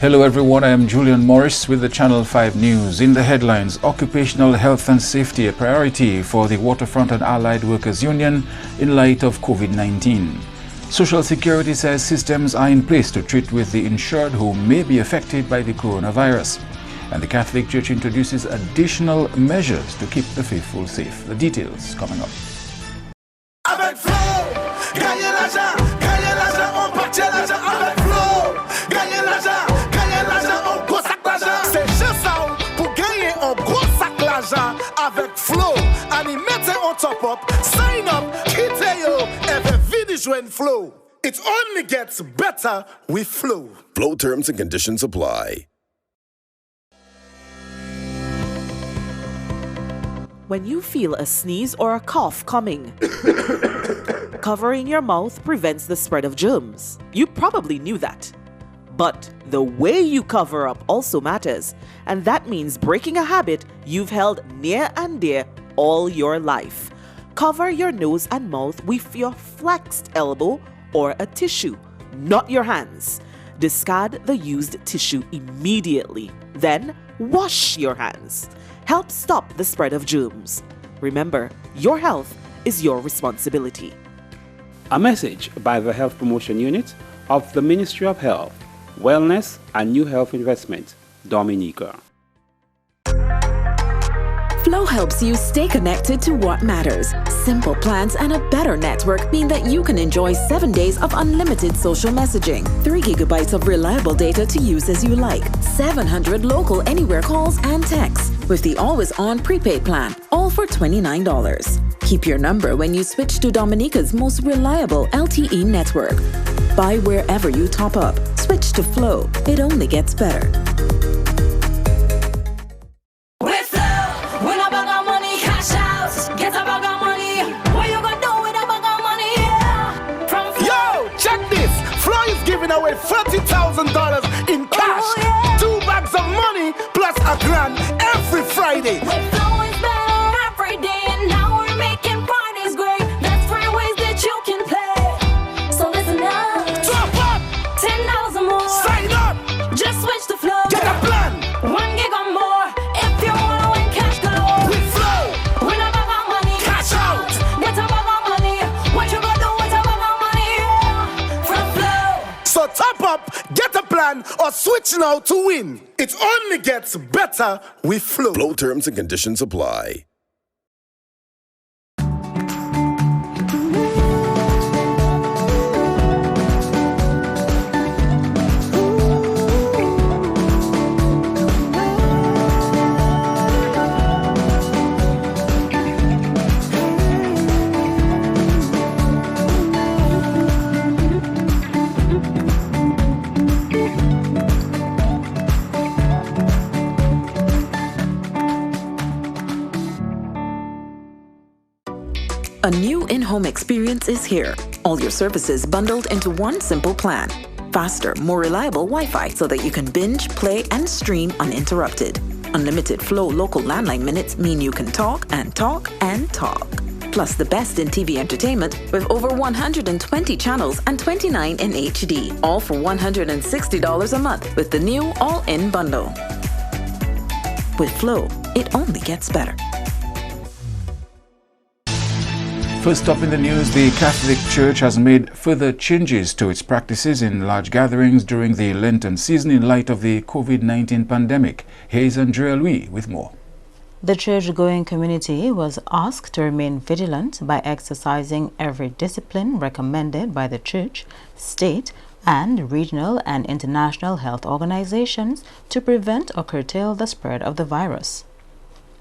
Hello everyone, I am Julian Morris with the Channel 5 News. In the headlines, occupational health and safety a priority for the Waterfront and Allied Workers Union in light of COVID-19. Social Security says systems are in place to treat with the insured who may be affected by the coronavirus. And the Catholic Church introduces additional measures to keep the faithful safe. The details coming up. Avec flow, gagnez l'argent, on partit l'argent avec flow. Gagnez l'argent, on gros sac l'argent. C'est juste ça pour gagner un gros sac l'argent avec flow. Animez on top up, sign up, quittez yo, every video join flow. It only gets better with flow. Flow terms and conditions apply. When you feel a sneeze or a cough coming, covering your mouth prevents the spread of germs. You probably knew that. But the way you cover up also matters, and that means breaking a habit you've held near and dear all your life. Cover your nose and mouth with your flexed elbow or a tissue, not your hands. Discard the used tissue immediately. Then wash your hands. Help stop the spread of germs. Remember, your health is your responsibility. A message by the Health Promotion Unit of the Ministry of Health, Wellness and New Health Investment, Dominica. Flow helps you stay connected to what matters. Simple plans and a better network mean that you can enjoy 7 days of unlimited social messaging, 3 gigabytes of reliable data to use as you like, 700 local anywhere calls and texts with the always-on prepaid plan, all for $29. Keep your number when you switch to Dominica's most reliable LTE network. Buy wherever you top up. Switch to Flow. It only gets better. Away $30,000 in cash, 2 bags of money plus a grand every Friday. We're flowing better every day, and now we're making Fridays great. That's 3 ways that you can play. So listen up. Top up. $10 or more. Sign up. Just switch to Flow. Get a plan. 1 gig or more. If you want to win cash galore. With Flow. Win a bag of money. Cash out. Get a bag of money. What you gonna do with a bag of money? From Flow. So top up, get a plan, or switch now to win. It only gets better with Flow. Flow terms and conditions apply. A new in-home experience is here. All your services bundled into one simple plan. Faster, more reliable Wi-Fi so that you can binge, play, and stream uninterrupted. Unlimited Flow local landline minutes mean you can talk and talk and talk. Plus the best in TV entertainment with over 120 channels and 29 in HD. All for $160 a month with the new all-in bundle. With Flow, it only gets better. First up in the news, the Catholic Church has made further changes to its practices in large gatherings during the Lenten season in light of the COVID-19 pandemic. Here's Andrea Louis with more. The church-going community was asked to remain vigilant by exercising every discipline recommended by the church, state, and regional and international health organizations to prevent or curtail the spread of the virus.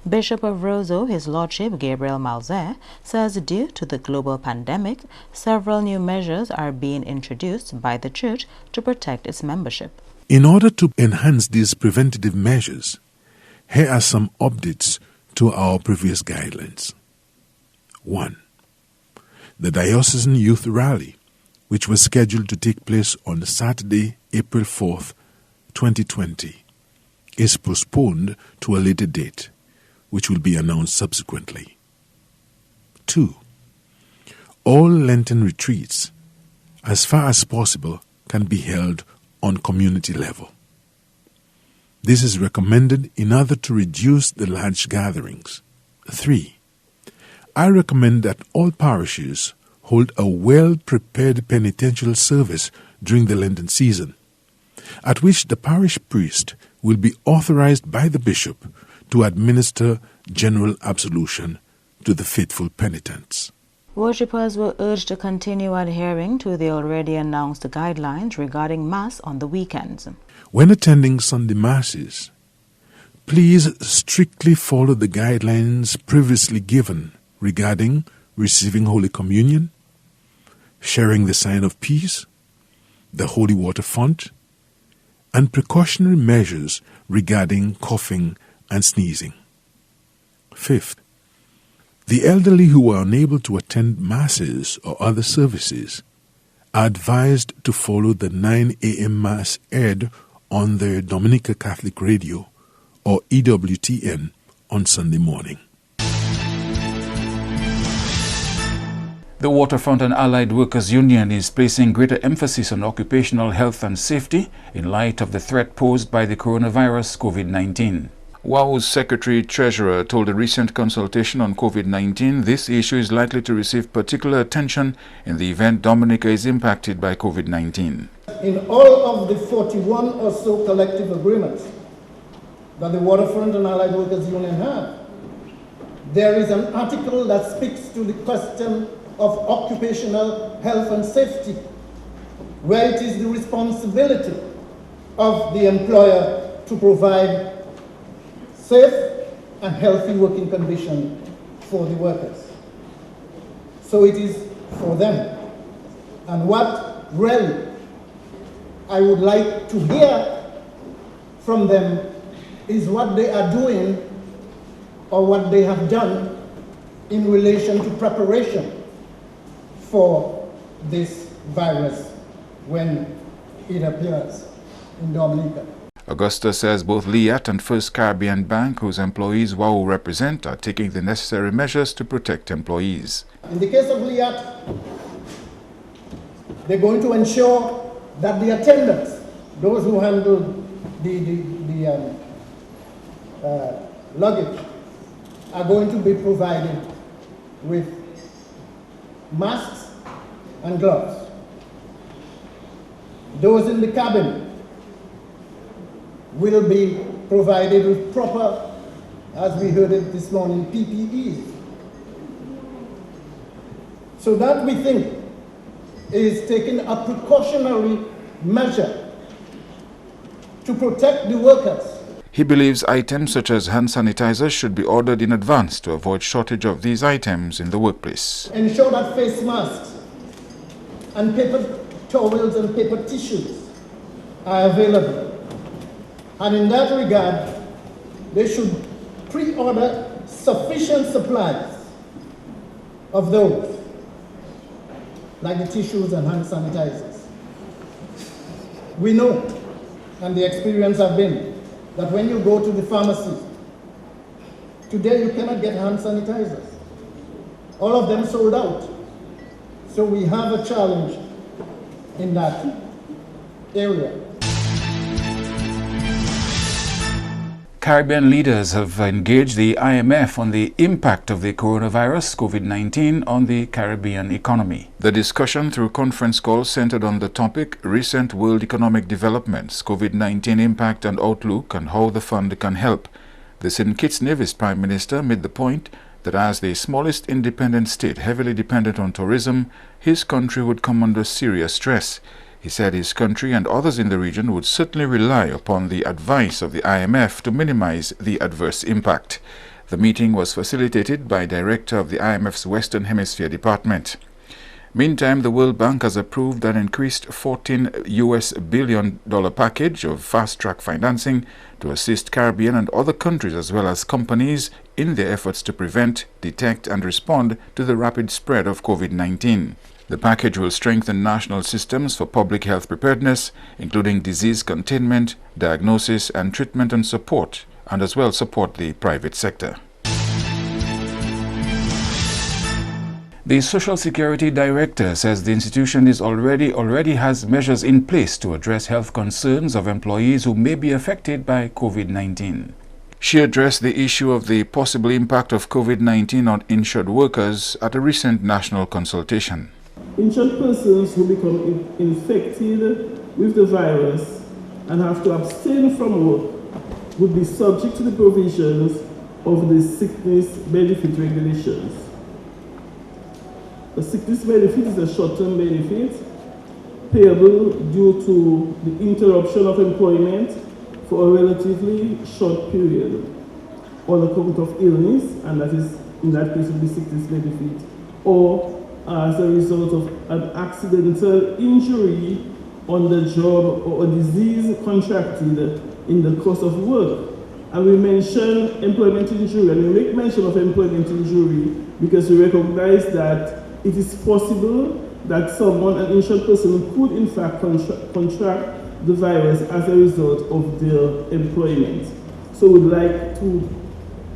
Bishop of Roseau, His Lordship Gabriel Malzer, says due to the global pandemic, several new measures are being introduced by the church to protect its membership. In order to enhance these preventative measures, here are some updates to our previous guidelines. 1. The Diocesan Youth Rally, which was scheduled to take place on Saturday, April 4th, 2020, is postponed to a later date, which will be announced subsequently. 2. All Lenten retreats, as far as possible, can be held on community level. This is recommended in order to reduce the large gatherings. 3. I recommend that all parishes hold a well-prepared penitential service during the Lenten season, at which the parish priest will be authorized by the bishop to administer general absolution to the faithful penitents. Worshippers were urged to continue adhering to the already announced guidelines regarding Mass on the weekends. When attending Sunday Masses, please strictly follow the guidelines previously given regarding receiving Holy Communion, sharing the sign of peace, the holy water font, and precautionary measures regarding coughing and sneezing. 5th, the elderly who are unable to attend Masses or other services are advised to follow the 9 a.m. Mass aired on their Dominica Catholic Radio or EWTN on Sunday morning. The Waterfront and Allied Workers Union is placing greater emphasis on occupational health and safety in light of the threat posed by the coronavirus COVID-19. WOW's Secretary-Treasurer told a recent consultation on COVID-19 this issue is likely to receive particular attention in the event Dominica is impacted by COVID-19. In all of the 41 or so collective agreements that the Waterfront and Allied Workers Union have, there is an article that speaks to the question of occupational health and safety, where it is the responsibility of the employer to provide safe and healthy working conditions for the workers. So it is for them. And what really I would like to hear from them is what they are doing or what they have done in relation to preparation for this virus when it appears in Dominica. Augusta says both Liat and First Caribbean Bank, whose employees WOW represent, are taking the necessary measures to protect employees. In the case of Liat, they're going to ensure that the attendants, those who handle the luggage, are going to be provided with masks and gloves. Those in the cabin will be provided with proper, as we heard it this morning, PPEs. So that we think is taking a precautionary measure to protect the workers. He believes items such as hand sanitizers should be ordered in advance to avoid shortage of these items in the workplace. Ensure that face masks and paper towels and paper tissues are available. And in that regard, they should pre-order sufficient supplies of those, like the tissues and hand sanitizers. We know, and the experience have been, that when you go to the pharmacy, today you cannot get hand sanitizers. All of them sold out. So we have a challenge in that area. Caribbean leaders have engaged the IMF on the impact of the coronavirus COVID-19 on the Caribbean economy. The discussion through conference call centered on the topic recent world economic developments, COVID-19 impact and outlook, and how the fund can help. The St. Kitts Nevis Prime Minister made the point that as the smallest independent state heavily dependent on tourism, his country would come under serious stress. He said his country and others in the region would certainly rely upon the advice of the IMF to minimize the adverse impact. The meeting was facilitated by Director of the IMF's Western Hemisphere Department. Meantime, the World Bank has approved an increased $14 billion package of fast-track financing to assist Caribbean and other countries as well as companies in their efforts to prevent, detect and respond to the rapid spread of COVID-19. The package will strengthen national systems for public health preparedness, including disease containment, diagnosis and treatment and support, and as well support the private sector. The Social Security Director says the institution is already has measures in place to address health concerns of employees who may be affected by COVID-19. She addressed the issue of the possible impact of COVID-19 on insured workers at a recent national consultation. Insured persons who become infected with the virus and have to abstain from work would be subject to the provisions of the sickness benefit regulations. A sickness benefit is a short-term benefit payable due to the interruption of employment for a relatively short period on account of illness, and that is, in that case, would be sickness benefit, or as a result of an accidental injury on the job or a disease contracted in the course of work. And we mention employment injury, and we make mention of employment injury because we recognize that it is possible that someone, an insured person, could in fact contract the virus as a result of their employment. So we'd like to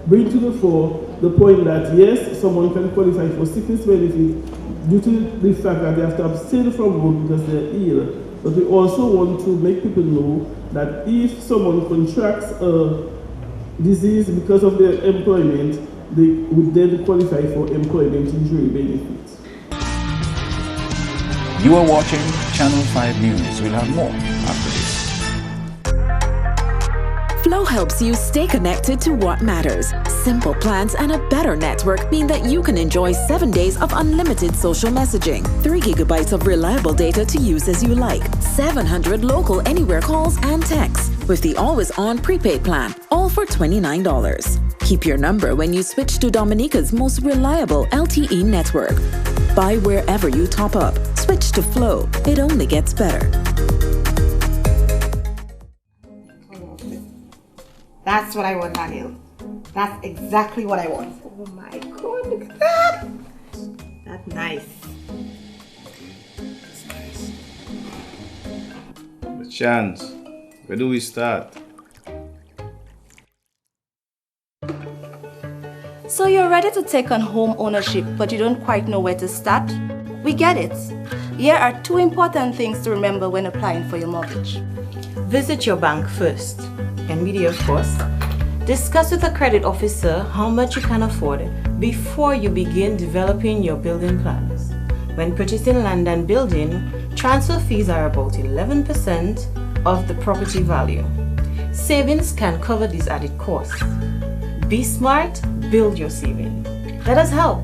bring to the fore the point that yes, someone can qualify for sickness benefit due to the fact that they have to abstain from work because they're ill. But we also want to make people know that if someone contracts a disease because of their employment, they would then qualify for employment injury benefits. You are watching Channel 5 News. We'll have more after this. Flow helps you stay connected to what matters. Simple plans and a better network mean that you can enjoy 7 days of unlimited social messaging, 3 gigabytes of reliable data to use as you like, 700 local anywhere calls and texts, with the always-on prepaid plan, all for $29. Keep your number when you switch to Dominica's most reliable LTE network. Buy wherever you top up. Switch to Flow. It only gets better. That's what I want, Daniel. That's exactly what I want. Oh my God, look at that. That's nice. That's nice. The chance. Where do we start? So you're ready to take on home ownership, but you don't quite know where to start? We get it. Here are 2 important things to remember when applying for your mortgage. Visit your bank first. Immediate of course. Discuss with a credit officer how much you can afford before you begin developing your building plans. When purchasing land and building, transfer fees are about 11% of the property value. Savings can cover these added costs. Be smart, build your saving. Let us help.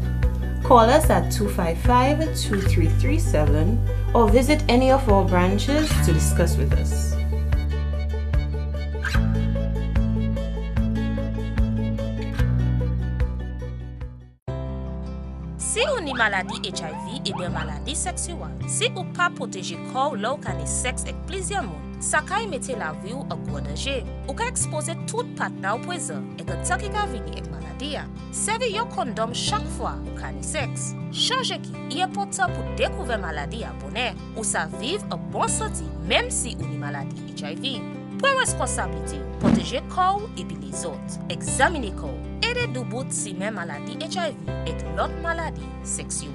Call us at 255-2337 or visit any of our branches to discuss with us. Si ou ni maladie HIV et bien maladie sexuelle, si ou pas protéger corps là ou ka ni sexe avec plusieurs monde, ça ka mette la vie ou en gros danger. Ou ka exposer tout partenaire au poison et que tant ki ka vini avec maladie. Servi yo condom chaque fois ou ka ni sexe. Changer qui est important pour découvrir maladie à bonheur ou ça vivre en bonne santé même si ou ni maladie HIV. Pour responsabilité, protéger corps et puis les autres. Examiner corps. Aider du bout si même maladie HIV et l'autre maladie sexuelle.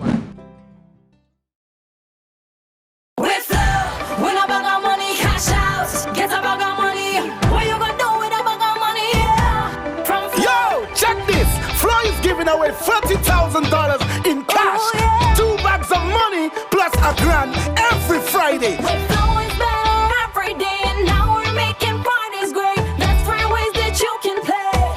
With Flow, when a bag of money cash out, get a bag of money. What you gonna do with a bag of money? Yeah. From Flow. Yo, check this. Flow is giving away $40,000 in cash. Oh, yeah. 2 bags of money plus $1,000 every Friday. With Flow is better every day, and now we're making Fridays great. That's 3 ways that you can play.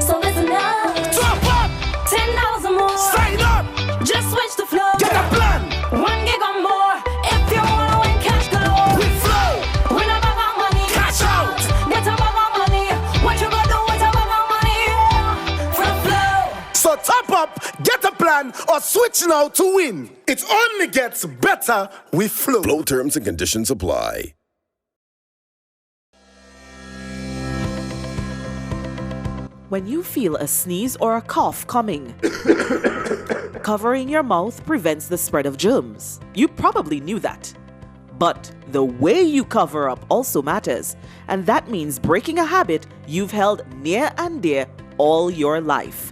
So listen up. Top up. $10 more. Sign up. Just switch to Flow. Get a plan. 1 gig or more. If you wanna win cash galore. With Flow. Win a bag of money. Cash out. Get a bag of money. What you gonna do with a bag of money? Yeah. From Flow. So top up, get a plan, or switch now to win. It only gets better with Flow. Flow terms and conditions apply. When you feel a sneeze or a cough coming, covering your mouth prevents the spread of germs. You probably knew that. But the way you cover up also matters, and that means breaking a habit you've held near and dear all your life.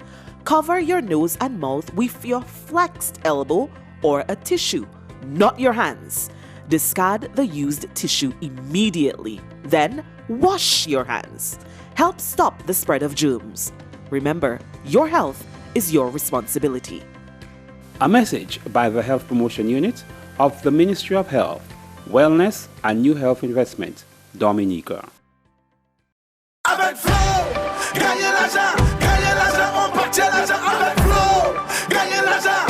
Cover your nose and mouth with your flexed elbow or a tissue, not your hands. Discard the used tissue immediately. Then wash your hands. Help stop the spread of germs. Remember, your health is your responsibility. A message by the Health Promotion Unit of the Ministry of Health, Wellness and New Health Investment, Dominica. Avec flow, gagnez l'argent, on partit l'argent avec flow. Gagnez l'argent,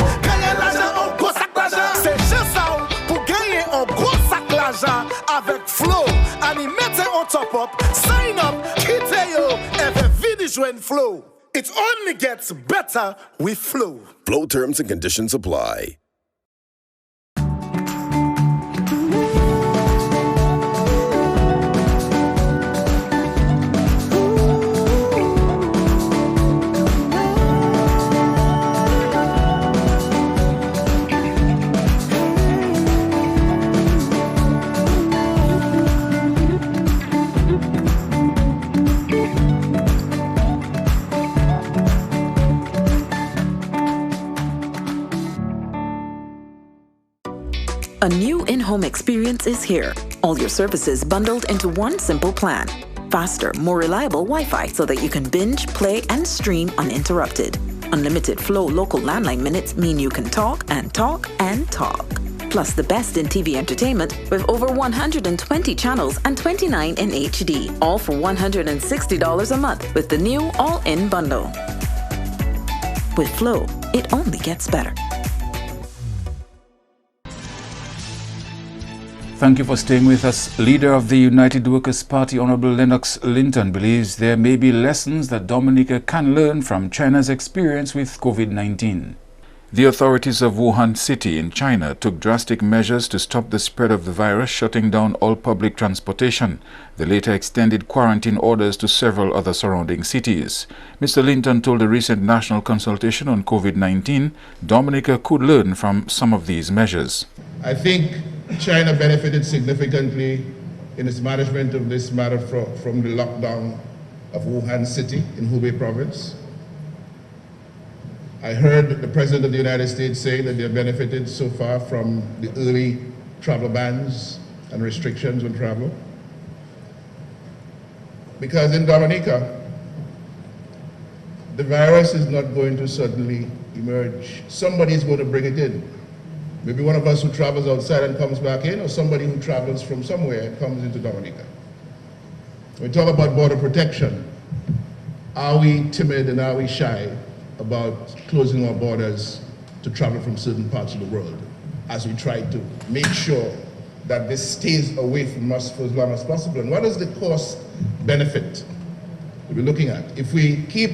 on gros sac l'argent. C'est juste ça pour gagner un gros sac l'argent avec flow. Animez on top up, sign up, quittez yo, et venez joindre flow. It only gets better with flow. Flow terms and conditions apply. A new in-home experience is here. All your services bundled into one simple plan. Faster, more reliable Wi-Fi so that you can binge, play, and stream uninterrupted. Unlimited Flow local landline minutes mean you can talk and talk and talk. Plus the best in TV entertainment with over 120 channels and 29 in HD. All for $160 a month with the new all-in bundle. With Flow, it only gets better. Thank you for staying with us. Leader of the United Workers' Party, Honorable Lennox Linton, believes there may be lessons that Dominica can learn from China's experience with COVID-19. The authorities of Wuhan City in China took drastic measures to stop the spread of the virus, shutting down all public transportation. They later extended quarantine orders to several other surrounding cities. Mr. Linton told a recent national consultation on COVID-19 Dominica could learn from some of these measures. I think China benefited significantly in its management of this matter from the lockdown of Wuhan City in Hubei province. I heard the President of the United States say that they have benefited so far from the early travel bans and restrictions on travel. Because in Dominica, the virus is not going to suddenly emerge. Somebody is going to bring it in. Maybe one of us who travels outside and comes back in, or somebody who travels from somewhere and comes into Dominica. We talk about border protection. Are we timid and are we shy about closing our borders to travel from certain parts of the world as we try to make sure that this stays away from us for as long as possible? And what is the cost benefit we're looking at? If we keep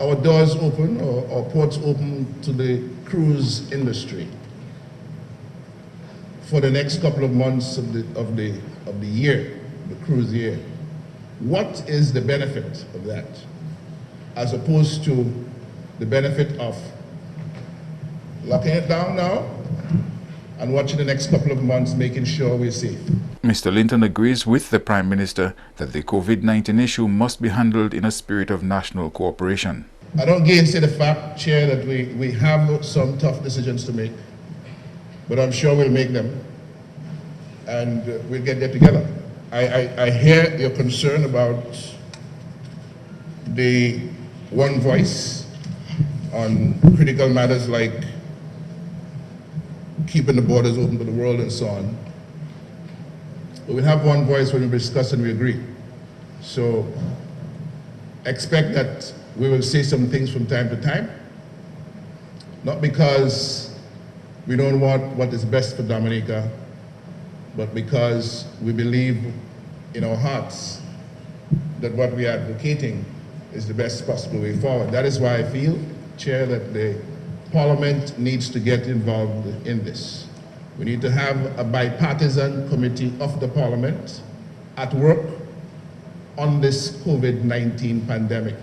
our doors open or our ports open to the cruise industry for the next couple of months of the year, the cruise year, what is the benefit of that as opposed to the benefit of locking it down now and watching the next couple of months making sure we're safe? Mr. Linton agrees with the Prime Minister that the COVID-19 issue must be handled in a spirit of national cooperation. I don't gainsay the fact, Chair, that we have some tough decisions to make, but I'm sure we'll make them and we'll get there together. I hear your concern about the one voice on critical matters like keeping the borders open to the world and so on. But we'll have one voice when we discuss and we agree. So expect that we will say some things from time to time, not because we don't want what is best for Dominica, but because we believe in our hearts that what we are advocating is the best possible way forward. That is why I feel, Chair, that the Parliament needs to get involved in this. We need to have a bipartisan committee of the Parliament at work on this COVID-19 pandemic,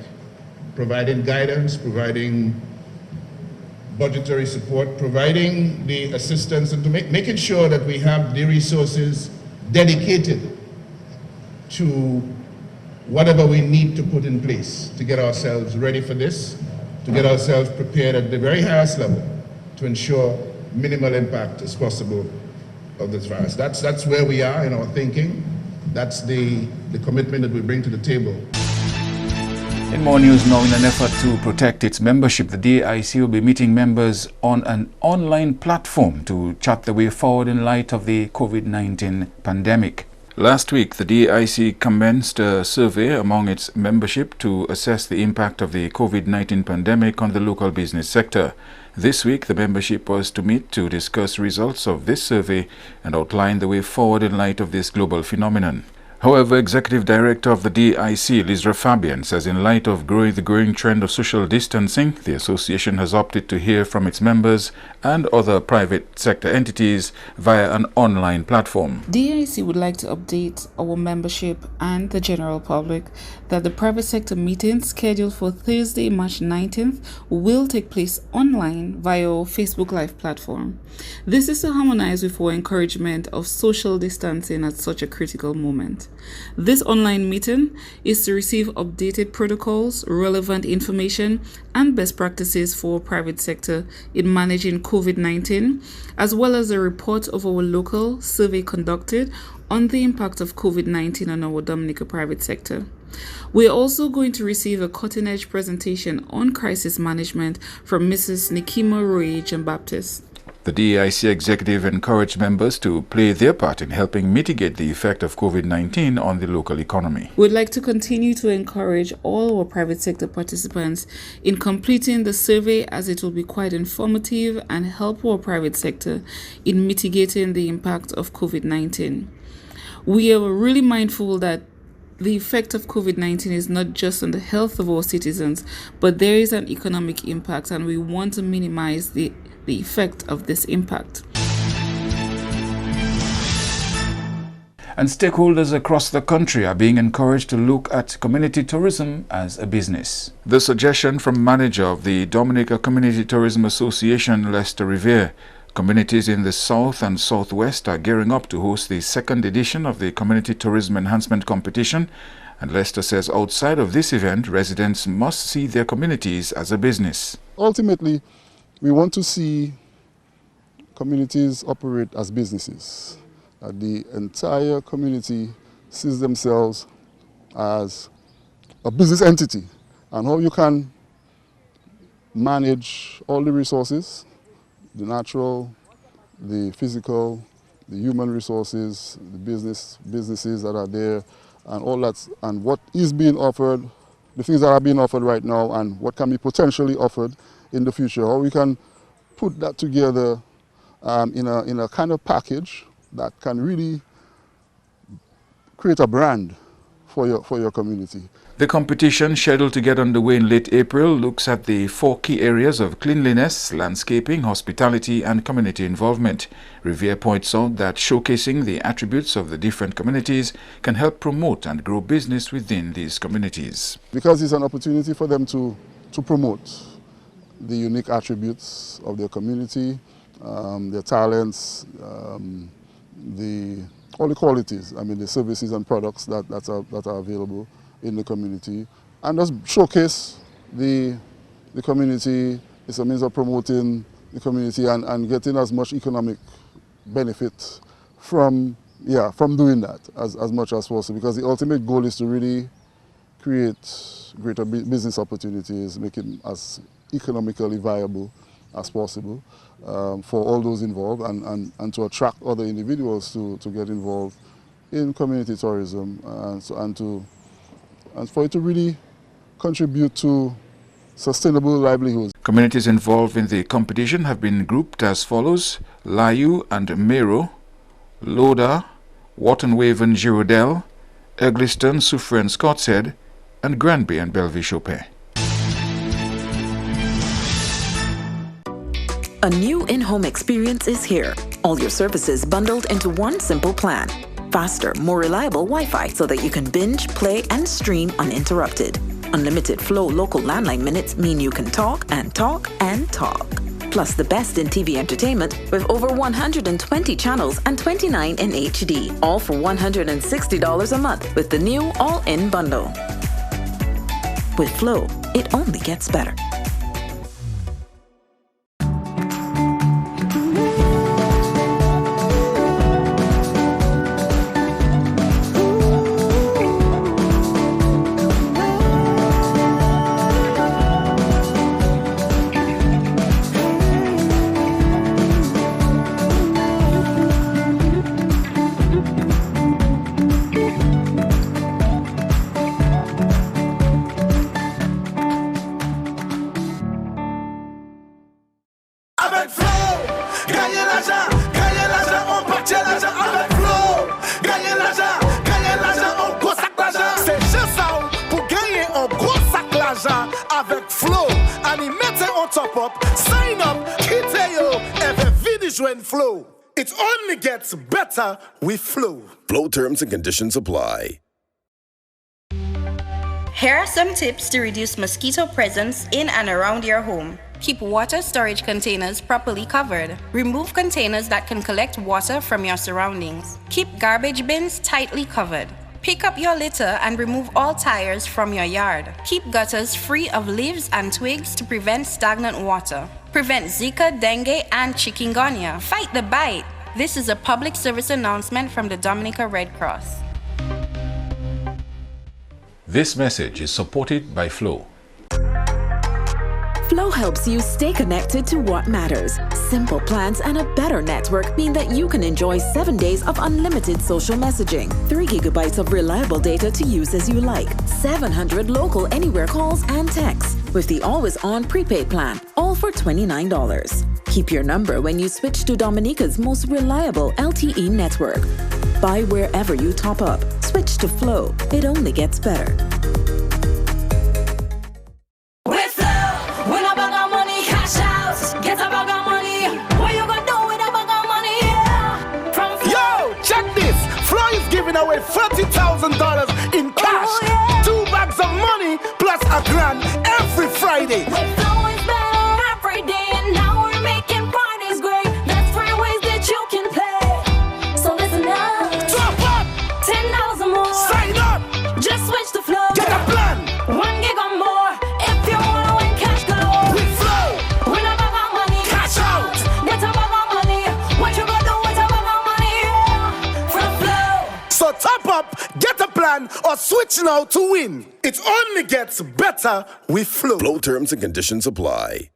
providing guidance, providing budgetary support, providing the assistance, and to making sure that we have the resources dedicated to whatever we need to put in place to get ourselves ready for this, to get ourselves prepared at the very highest level to ensure minimal impact as possible of this virus. That's where we are in our thinking. That's the commitment that we bring to the table. In more news now, in an effort to protect its membership, the DIC will be meeting members on an online platform to chart the way forward in light of the COVID-19 pandemic. Last week, the DIC commenced a survey among its membership to assess the impact of the COVID-19 pandemic on the local business sector. This week, the membership was to meet to discuss results of this survey and outline the way forward in light of this global phenomenon. However, Executive Director of the DIC, Lizra Fabian, says in light of the growing trend of social distancing, the association has opted to hear from its members and other private sector entities via an online platform. DIC would like to update our membership and the general public that the private sector meeting scheduled for Thursday, March 19th will take place online via our Facebook Live platform. This is to harmonize with our encouragement of social distancing at such a critical moment. This online meeting is to receive updated protocols, relevant information, and best practices for private sector in managing COVID-19, as well as a report of our local survey conducted on the impact of COVID-19 on our Dominica private sector. We are also going to receive a cutting-edge presentation on crisis management from Mrs. Nikima Roy Jean-Baptiste. The DIC executive encouraged members to play their part in helping mitigate the effect of COVID-19 on the local economy. We'd like to continue to encourage all our private sector participants in completing the survey, as it will be quite informative and help our private sector in mitigating the impact of COVID-19. We are really mindful that the effect of COVID-19 is not just on the health of our citizens, but there is an economic impact, and we want to minimize the effect of this impact. And stakeholders across the country are being encouraged to look at community tourism as a business. The suggestion from manager of the Dominica Community Tourism Association, Lester Revere. Communities in the south and southwest are gearing up to host the second edition of the Community Tourism Enhancement Competition, and Lester says outside of this event, residents must see their communities as a business. Ultimately, we want to see communities operate as businesses. The entire community sees themselves as a business entity, and how you can manage all the resources, the natural, the physical, the human resources, the businesses that are there, and all that, and what is being offered, the things that are being offered right now, and what can be potentially offered in the future. How we can put that together in a kind of package that can really create a brand for your community. The competition, scheduled to get underway in late April, looks at the 4 key areas of cleanliness, landscaping, hospitality, and community involvement. Revere points out that showcasing the attributes of the different communities can help promote and grow business within these communities. Because it's an opportunity for them to promote the unique attributes of their community, their talents, all the qualities, the services and products that are available in the community, and just showcase the community. It's a means of promoting the community and getting as much economic benefit from doing that as much as possible, because the ultimate goal is to really create greater business opportunities, make it as economically viable as possible for all those involved, and to attract other individuals to get involved in community tourism, and for it to really contribute to sustainable livelihoods. Communities involved in the competition have been grouped as follows: Layu and Mero, Loda, Wharton Waven Girondel, Egliston, Soufrière and Scotshead, and Granby and Bellevue Chopin. A new in-home experience is here. All your services bundled into one simple plan. Faster, more reliable Wi-Fi so that you can binge, play, and stream uninterrupted. Unlimited flow local landline minutes mean you can talk and talk and talk. plus the best in TV entertainment with over 120 channels and 29 in HD, all for $160 a month with the new all-in bundle. With Flow, it only gets better. Avec Flow, gagnez l'argent, on partit l'argent avec Flow. Gagnez l'argent, on gros sac l'argent. C'est juste ça pour gagner un gros sac l'argent avec Flow. And mettez on top up, sign up, quittez yo, et venez joindre Flow. It only gets better with Flow. Flow terms and conditions apply. Here are some tips to reduce mosquito presence in and around your home. Keep water storage containers properly covered. Remove containers that can collect water from your surroundings. Keep garbage bins tightly covered. Pick up your litter and remove all tires from your yard. Keep gutters free of leaves and twigs to prevent stagnant water. Prevent Zika, dengue, and chikungunya. Fight the bite. This is a public service announcement from the Dominica Red Cross. This message is supported by Flow. Flow helps you stay connected to what matters. Simple plans and a better network mean that you can enjoy 7 days of unlimited social messaging, 3 gigabytes of reliable data to use as you like, 700 local anywhere calls and texts with the always-on prepaid plan, all for $29. Keep your number when you switch to Dominica's most reliable LTE network. Buy wherever you top up. Switch to Flow. It only gets better. Giving away $40,000 in cash, 2 bags of money plus a grand every Friday. With Flow is better every day, and now we're making parties great. That's 3 ways that you can play. So listen up. Top up. $10 or more. Sign up. Just switch to Flow. Get a plan. 1 gig or more. If you want to win cash galore. With Flow. Win a bag of money. Cash out. Get a bag of money. What you gonna do with a bag of money? From Flow. So top up, get a plan, or switch now to win. It only gets better with Flow. Flow terms and conditions apply.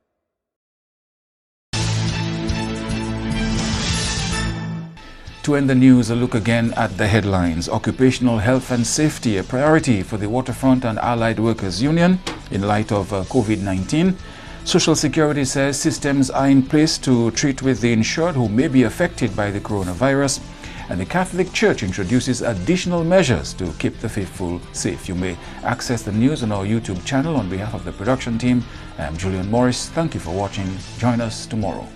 To end the news, a look again at the headlines. Occupational health and safety, a priority for the Waterfront and Allied Workers Union in light of COVID-19. Social Security says systems are in place to treat with the insured who may be affected by the coronavirus. And the Catholic Church introduces additional measures to keep the faithful safe. You may access the news on our YouTube channel. On behalf of the production team, I'm Julian Morris. Thank you for watching. Join us tomorrow.